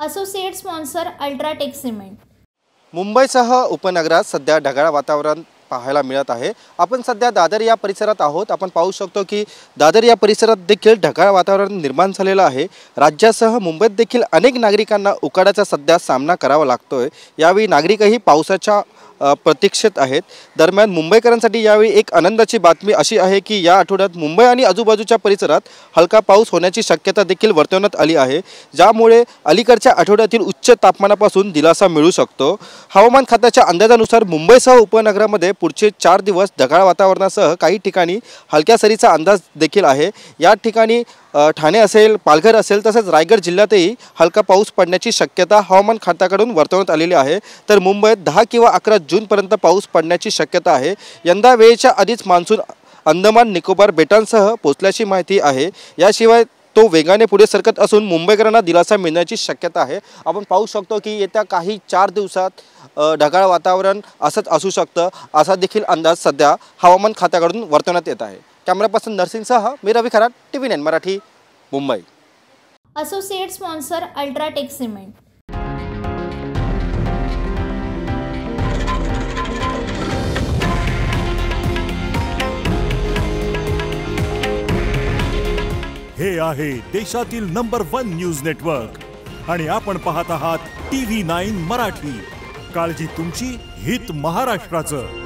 Associate sponsor UltraTech cement. मुंबईसह उपनगरात सध्या ढगाळ वातावरण पाहायला मिळत आहे। आपण सध्या दादर या परिसरात आहोत। आपण पाहू शकतो की दादर या परिसरात देखील ढगाळ वातावरण निर्माण झालेलं आहे। राज्यासह मुंबईत देखील अनेक नागरिकांना उकाड्याचा सध्या सामना करावा लागतोय। यावेळी नागरिकही पावसाच्या प्रतीक्षेत आहेत। दरम्यान मुंबईकरांसाठी यावेळी एक आनंदाची बातमी अशी आहे की या आठवड्यात मुंबई आणि आजूबाजूच्या परिसरात हलका पाऊस होण्याची शक्यता देखील वर्तवण्यात आली आहे, ज्यामुळे अलीकडच्या आठवड्यातील उच्च तापमानापासून दिलासा मिळू शकतो। हवामान खात्याच्या अंदाजानुसार मुंबईसह उपनगरामध्ये पुढचे 4 दिवस ढगाळ वातावरणासह काही ठिकाणी हलक्या सरीचा अंदाज देखील आहे। या ठिकाणी ठाणे असेल, पालघर असेल, तसेच रायगड जिल्ह्यातही हलका पाऊस पडण्याची शक्यता हवामान खात्याकडून वर्तवण्यात आलेली आहे। तर मुंबईत 10 किंवा 11 जूनपर्यंत पाऊस पडण्याची शक्यता आहे। यंदा वेळेच्या आधीच मान्सून अंदमान निकोबार बेटांसह पोहोचल्याची माहिती आहे। याशिवाय तो वेगाने पुढे सरकत असून मुंबईकरांना दिलासा मिळण्याची शक्यता आहे। आपण पाहू शकतो की येत्या काही 4 दिवसात ढगाळ वातावरण असंच असू शकतं, असा देखील अंदाज सध्या हवामान खात्याकडून वर्तवण्यात येत आहे। कॅमेरा पर्सन नरसिंगसह मी Ravi Kharat, TV9 Marathi, Mumbai. Associate sponsor UltraTech cement. हे आहे देशातील नंबर 1 न्यूज नेटवर्क आणि आपण पाहत आहात TV9 मराठी। काळजी तुमची, हित महाराष्ट्राचं।